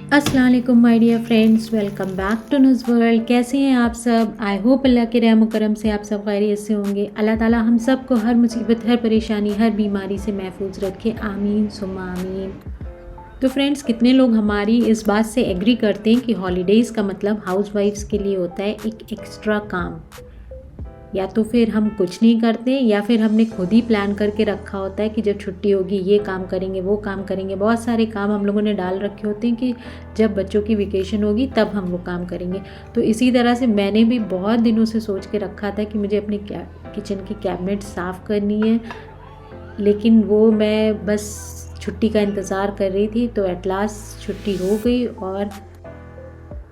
अस्सलाम वालेकुम my dear friends, welcome back to news world. कैसे हैं आप सब? आई होप अल्लाह के रहम करम से आप सब खैरियत से होंगे। अल्लाह ताला हम सब को हर मुसीबत, हर परेशानी, हर बीमारी से महफूज रखे। आमीन सुम्मा आमीन। तो फ्रेंड्स, कितने लोग हमारी इस बात से एग्री करते हैं कि हॉलीडेज़ का मतलब हाउसवाइफ्स के लिए होता है एक एक्स्ट्रा काम। या तो फिर हम कुछ नहीं करते या फिर हमने खुद ही प्लान करके रखा होता है कि जब छुट्टी होगी ये काम करेंगे, वो काम करेंगे। बहुत सारे काम हम लोगों ने डाल रखे होते हैं कि जब बच्चों की वेकेशन होगी तब हम वो काम करेंगे। तो इसी तरह से मैंने भी बहुत दिनों से सोच के रखा था कि मुझे अपने किचन की कैबिनेट साफ़ करनी है, लेकिन वो मैं बस छुट्टी का इंतज़ार कर रही थी। तो एट लास्ट छुट्टी हो गई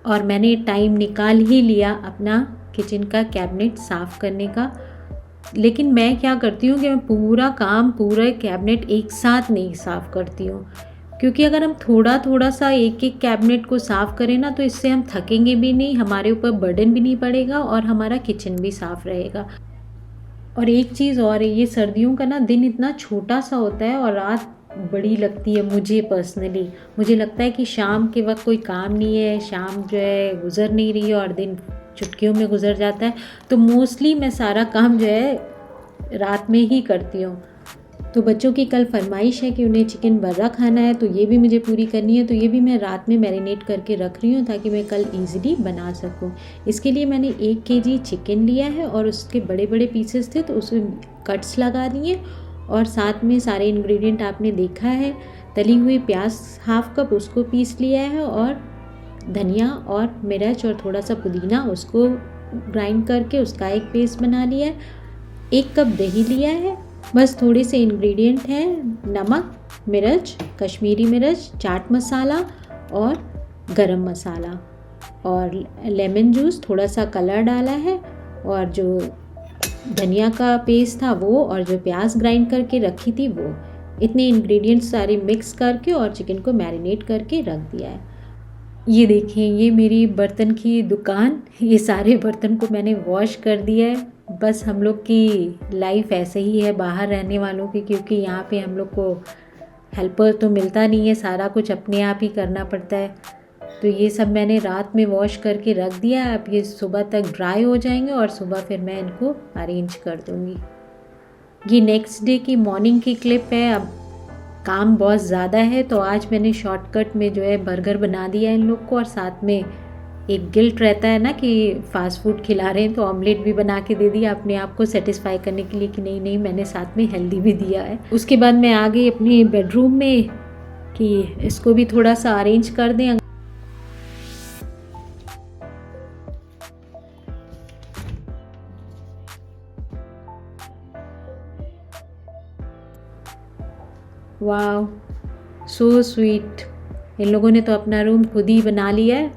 और मैंने टाइम निकाल ही लिया अपना किचन का कैबिनेट साफ़ करने का। लेकिन मैं क्या करती हूँ कि मैं पूरा काम, पूरा कैबिनेट एक साथ नहीं साफ़ करती हूँ, क्योंकि अगर हम थोड़ा थोड़ा सा एक एक कैबिनेट को साफ़ करें ना, तो इससे हम थकेंगे भी नहीं, हमारे ऊपर बर्डन भी नहीं पड़ेगा और हमारा किचन भी साफ़ रहेगा। और एक चीज़ और है, ये सर्दियों का ना दिन इतना छोटा सा होता है और रात बड़ी लगती है। मुझे पर्सनली मुझे लगता है कि शाम के वक्त कोई काम नहीं है, शाम जो है गुज़र नहीं रही है और दिन चुटकियों में गुज़र जाता है। तो मोस्टली मैं सारा काम जो है रात में ही करती हूँ। तो बच्चों की कल फरमाइश है कि उन्हें चिकन बर्रा खाना है, तो ये भी मुझे पूरी करनी है। तो ये भी मैं रात में मैरिनेट करके रख रही हूँ ताकि मैं कल ईज़िली बना सकूँ। इसके लिए मैंने 1 केजी चिकन लिया है और उसके बड़े बड़े पीसेस थे तो उसमें कट्स लगा दिए। और साथ में सारे इंग्रेडिएंट आपने देखा है। तली हुई प्याज हाफ कप उसको पीस लिया है, और धनिया और मिर्च और थोड़ा सा पुदीना उसको ग्राइंड करके उसका एक पेस्ट बना लिया है। 1 कप दही लिया है। बस थोड़े से इंग्रेडिएंट हैं, नमक, मिर्च, कश्मीरी मिर्च, चाट मसाला और गरम मसाला, और लेमन जूस, थोड़ा सा कलर डाला है, और जो धनिया का पेस्ट था वो, और जो प्याज ग्राइंड करके रखी थी वो। इतने इंग्रेडिएंट्स सारे मिक्स करके और चिकन को मैरिनेट करके रख दिया है। ये देखें, ये मेरी बर्तन की दुकान, ये सारे बर्तन को मैंने वॉश कर दिया है। बस हम लोग की लाइफ ऐसे ही है बाहर रहने वालों की, क्योंकि यहाँ पे हम लोग को हेल्पर तो मिलता नहीं है, सारा कुछ अपने आप ही करना पड़ता है। तो ये सब मैंने रात में वॉश करके रख दिया है। अब ये सुबह तक ड्राई हो जाएंगे और सुबह फिर मैं इनको अरेंज कर दूँगी। ये नेक्स्ट डे की मॉर्निंग की क्लिप है। अब काम बहुत ज़्यादा है तो आज मैंने शॉर्टकट में जो है बर्गर बना दिया इन लोग को, और साथ में एक गिल्ट रहता है ना कि फ़ास्ट फूड खिला रहे हैं, तो ऑमलेट भी बना के दे दिया अपने आप को सेटिस्फाई करने के लिए कि नहीं नहीं मैंने साथ में हेल्दी भी दिया है। उसके बाद मैं आ गई अपने बेडरूम में कि इसको भी थोड़ा सा अरेंज कर दें। वाह, सो स्वीट। इन लोगों ने तो अपना रूम खुद ही बना लिया है।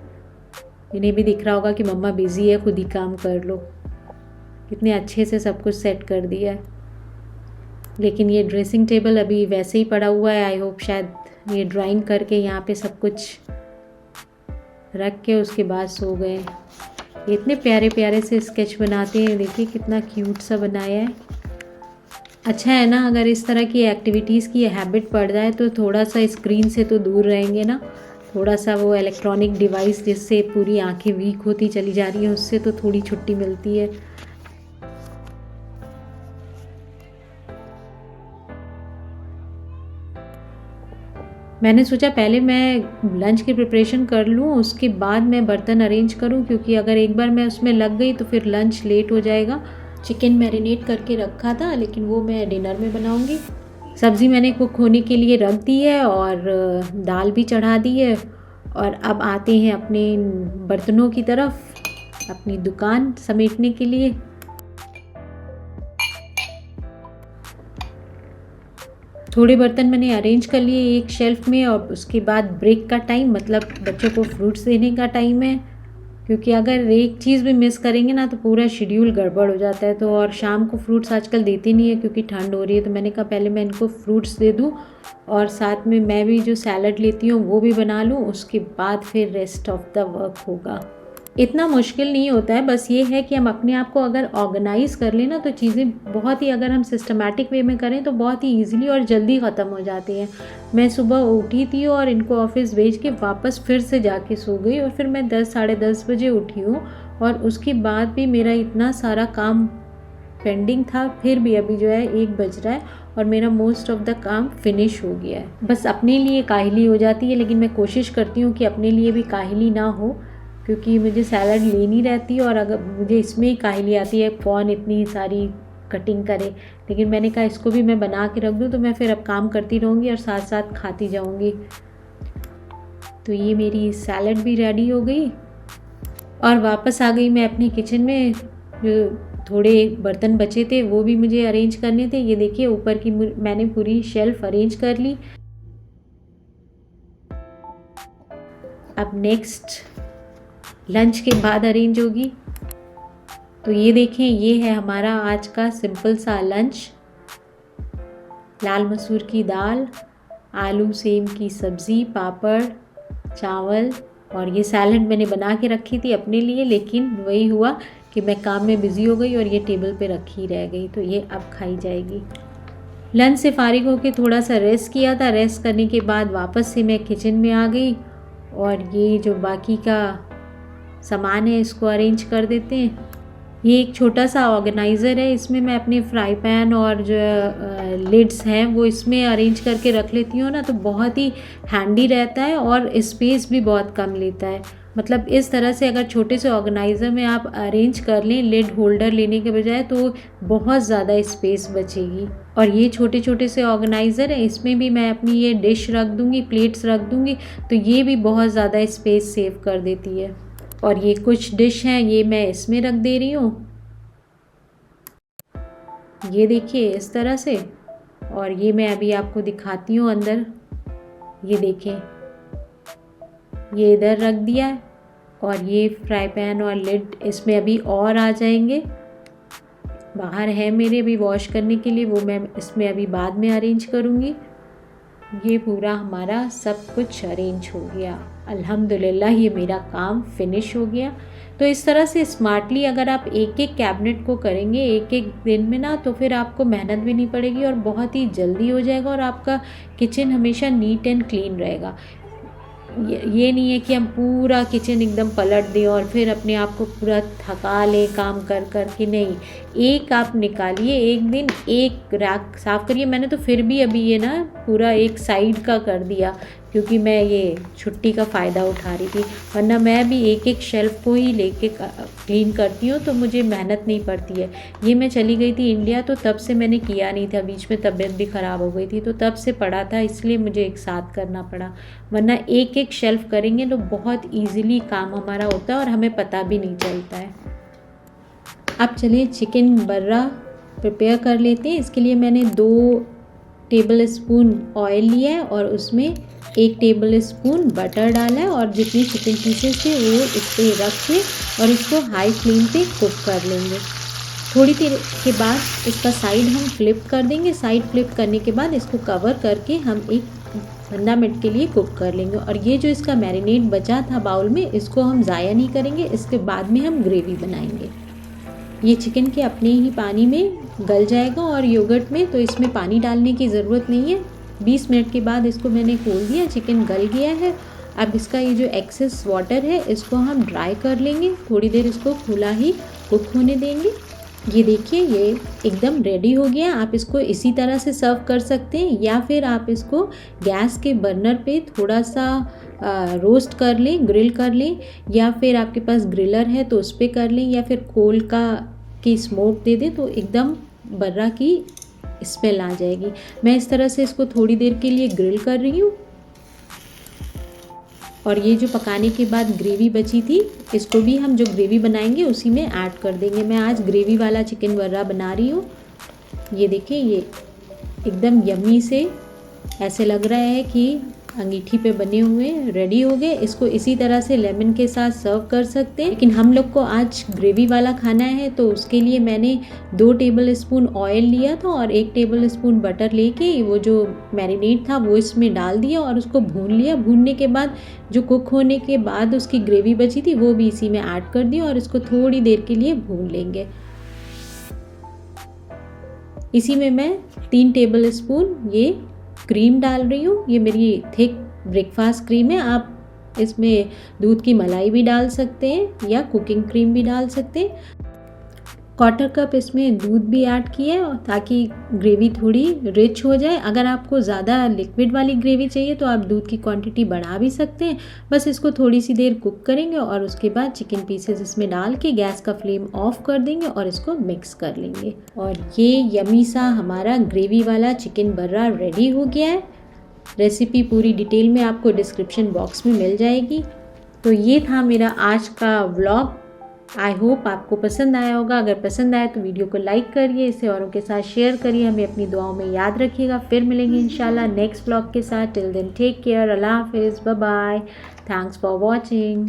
इन्हें भी दिख रहा होगा कि मम्मा बिज़ी है, खुद ही काम कर लो। कितने अच्छे से सब कुछ सेट कर दिया है। लेकिन ये ड्रेसिंग टेबल अभी वैसे ही पड़ा हुआ है। आई होप शायद ये ड्राइंग करके यहाँ पे सब कुछ रख के उसके बाद सो गए। ये इतने प्यारे प्यारे से स्केच बनाते हैं, देखिए कितना क्यूट सा बनाया है। अच्छा है ना, अगर इस तरह की एक्टिविटीज़ की हैबिट पड़ जाए तो थोड़ा सा स्क्रीन से तो दूर रहेंगे ना। थोड़ा सा वो इलेक्ट्रॉनिक डिवाइस जिससे पूरी आंखें वीक होती चली जा रही हैं, उससे तो थोड़ी छुट्टी मिलती है। मैंने सोचा पहले मैं लंच की प्रिपरेशन कर लूँ, उसके बाद मैं बर्तन अरेंज करूँ, क्योंकि अगर एक बार मैं उसमें लग गई तो फिर लंच लेट हो जाएगा। चिकन मैरिनेट करके रखा था, लेकिन वो मैं डिनर में बनाऊँगी। सब्ज़ी मैंने कुक होने के लिए रख दी है और दाल भी चढ़ा दी है। और अब आते हैं अपने बर्तनों की तरफ, अपनी दुकान समेटने के लिए। थोड़े बर्तन मैंने अरेंज कर लिए एक शेल्फ में, और उसके बाद ब्रेक का टाइम, मतलब बच्चों को फ्रूट्स देने का टाइम है। क्योंकि अगर एक चीज़ भी मिस करेंगे ना तो पूरा शेड्यूल गड़बड़ हो जाता है। तो और शाम को फ्रूट्स आजकल देते नहीं है क्योंकि ठंड हो रही है, तो मैंने कहा पहले मैं इनको फ्रूट्स दे दूँ और साथ में मैं भी जो सैलड लेती हूँ वो भी बना लूँ, उसके बाद फिर रेस्ट ऑफ द वर्क होगा। इतना मुश्किल नहीं होता है, बस ये है कि हम अपने आप को अगर ऑर्गेनाइज़ कर लें ना तो चीज़ें बहुत ही, अगर हम सिस्टमैटिक वे में करें तो बहुत ही ईज़िली और जल्दी ख़त्म हो जाती हैं। मैं सुबह उठी थी और इनको ऑफिस भेज के वापस फिर से जाके सो गई और फिर मैं 10 साढ़े 10 बजे उठी हूँ और उसके बाद भी मेरा इतना सारा काम पेंडिंग था, फिर भी अभी जो है 1 बज रहा है और मेरा मोस्ट ऑफ द काम फिनिश हो गया है। बस अपने लिए काहली हो जाती है, लेकिन मैं कोशिश करती हूँ कि अपने लिए भी काहली ना हो, क्योंकि मुझे सैलड लेनी रहती है और अगर मुझे इसमें ही काहली आती है कौन इतनी सारी कटिंग करे। लेकिन मैंने कहा इसको भी मैं बना के रख दूँ तो मैं फिर अब काम करती रहूँगी और साथ साथ खाती जाऊँगी। तो ये मेरी सैलड भी रेडी हो गई और वापस आ गई मैं अपनी किचन में। जो थोड़े बर्तन बचे थे वो भी मुझे अरेंज करने थे। ये देखिए ऊपर की मैंने पूरी शेल्फ अरेंज कर ली। अब नेक्स्ट लंच के बाद अरेंज होगी। तो ये देखें, ये है हमारा आज का सिंपल सा लंच। लाल मसूर की दाल, आलू सेम की सब्ज़ी, पापड़, चावल और ये सैलड मैंने बना के रखी थी अपने लिए, लेकिन वही हुआ कि मैं काम में बिज़ी हो गई और ये टेबल पे रखी रह गई, तो ये अब खाई जाएगी। लंच से फारिग होकर थोड़ा सा रेस्ट किया था। रेस्ट करने के बाद वापस से मैं किचन में आ गई और ये जो बाकी का सामान है इसको अरेंज कर देते हैं। ये एक छोटा सा ऑर्गेनाइज़र है, इसमें मैं अपने फ्राई पैन और जो लिड्स हैं वो इसमें अरेंज करके रख लेती हूँ ना, तो बहुत ही हैंडी रहता है और स्पेस भी बहुत कम लेता है। मतलब इस तरह से अगर छोटे से ऑर्गेनाइज़र में आप अरेंज कर लें लिड होल्डर लेने के बजाय, तो बहुत ज़्यादा स्पेस बचेगी। और ये छोटे छोटे से ऑर्गेनाइज़र है, इसमें भी मैं अपनी ये डिश रख दूँगी, प्लेट्स रख दूँगी, तो ये भी बहुत ज़्यादा स्पेस सेव कर देती है। और ये कुछ डिश हैं ये मैं इसमें रख दे रही हूँ, ये देखिए इस तरह से। और ये मैं अभी आपको दिखाती हूँ अंदर, ये देखें ये इधर रख दिया है और ये फ्राई पैन और लिड इसमें अभी और आ जाएंगे। बाहर है मेरे अभी वॉश करने के लिए, वो मैं इसमें अभी बाद में अरेंज करूँगी। ये पूरा हमारा सब कुछ अरेंज हो गया, अल्हम्दुलिल्लाह ये मेरा काम फिनिश हो गया। तो इस तरह से स्मार्टली अगर आप एक एक कैबिनेट को करेंगे एक एक दिन में ना, तो फिर आपको मेहनत भी नहीं पड़ेगी और बहुत ही जल्दी हो जाएगा और आपका किचन हमेशा नीट एंड क्लीन रहेगा। ये नहीं है कि हम पूरा किचन एकदम पलट दें और फिर अपने आप को पूरा थका लें काम कर कर के। नहीं, एक आप निकालिए, एक दिन एक रैक साफ़ करिए। मैंने तो फिर भी अभी ये ना पूरा एक साइड का कर दिया, क्योंकि मैं ये छुट्टी का फ़ायदा उठा रही थी, वरना मैं भी एक एक शेल्फ़ को ही लेके क्लीन करती हूँ तो मुझे मेहनत नहीं पड़ती है। ये मैं चली गई थी इंडिया तो तब से मैंने किया नहीं था, बीच में तबीयत भी ख़राब हो गई थी तो तब से पड़ा था, इसलिए मुझे एक साथ करना पड़ा। वरना एक एक शेल्फ़ करेंगे तो बहुत ईज़िली काम हमारा होता है और हमें पता भी नहीं चलता है। अब चलिए चिकन बर्रा प्रिपेयर कर लेते हैं। इसके लिए मैंने 2 टेबल स्पून ऑयल लिया है और उसमें 1 टेबल स्पून बटर डाला है और जितनी चिकन पीसेस थे वो इस पर रख के और इसको हाई फ्लेम पे कुक कर लेंगे। थोड़ी देर के बाद इसका साइड हम फ्लिप कर देंगे। साइड फ्लिप करने के बाद इसको कवर करके हम एक 15 मिनट के लिए कुक कर लेंगे। और ये जो इसका मैरिनेट बचा था बाउल में, इसको हम ज़ाया नहीं करेंगे, इसके बाद में हम ग्रेवी बनाएंगे। ये चिकन के अपने ही पानी में गल जाएगा और योगर्ट में, तो इसमें पानी डालने की ज़रूरत नहीं है। 20 मिनट के बाद इसको मैंने खोल दिया, चिकन गल गया है। अब इसका ये जो एक्सेस वाटर है इसको हम ड्राई कर लेंगे, थोड़ी देर इसको खुला ही कुक होने देंगे। ये देखिए ये एकदम रेडी हो गया। आप इसको इसी तरह से सर्व कर सकते हैं या फिर आप इसको गैस के बर्नर पे थोड़ा सा रोस्ट कर लें, ग्रिल कर लें, या फिर आपके पास ग्रिलर है तो उस पर कर लें, या फिर कोल की स्मोक दे दें तो एकदम बर्रा की स्मेल आ जाएगी। मैं इस तरह से इसको थोड़ी देर के लिए ग्रिल कर रही हूँ। और ये जो पकाने के बाद ग्रेवी बची थी इसको भी हम जो ग्रेवी बनाएंगे उसी में ऐड कर देंगे। मैं आज ग्रेवी वाला चिकन बर्रा बना रही हूँ। ये देखिए ये एकदम यम्मी से ऐसे लग रहा है कि अंगीठी पे बने हुए रेडी हो गए। इसको इसी तरह से लेमन के साथ सर्व कर सकते हैं, लेकिन हम लोग को आज ग्रेवी वाला खाना है तो उसके लिए मैंने 2 टेबल स्पून ऑयल लिया था और 1 टेबल स्पून बटर लेके वो जो मैरिनेट था वो इसमें डाल दिया और उसको भून लिया। भूनने के बाद जो कुक होने के बाद उसकी ग्रेवी बची थी वो भी इसी में ऐड कर दी और इसको थोड़ी देर के लिए भून लेंगे। इसी में मैं 3 टेबल स्पून ये क्रीम डाल रही हूँ। ये मेरी थिक ब्रेकफास्ट क्रीम है। आप इसमें दूध की मलाई भी डाल सकते हैं या कुकिंग क्रीम भी डाल सकते हैं। 1/4 कप इसमें दूध भी ऐड किया है ताकि ग्रेवी थोड़ी रिच हो जाए। अगर आपको ज़्यादा लिक्विड वाली ग्रेवी चाहिए तो आप दूध की क्वांटिटी बढ़ा भी सकते हैं। बस इसको थोड़ी सी देर कुक करेंगे और उसके बाद चिकन पीसेस इसमें डाल के गैस का फ्लेम ऑफ कर देंगे और इसको मिक्स कर लेंगे। और ये यमी सा हमारा ग्रेवी वाला चिकन बर्रा रेडी हो गया है। रेसिपी पूरी डिटेल में आपको डिस्क्रिप्शन बॉक्स में मिल जाएगी। तो ये था मेरा आज का व्लॉग। आई होप आपको पसंद आया होगा। अगर पसंद आया तो वीडियो को लाइक करिए, इसे औरों के साथ शेयर करिए, हमें अपनी दुआओं में याद रखिएगा। फिर मिलेंगे इंशाल्लाह नेक्स्ट व्लॉग के साथ। टिल देन टेक केयर, अल्लाह हाफिज़, bye bye, thanks for watching.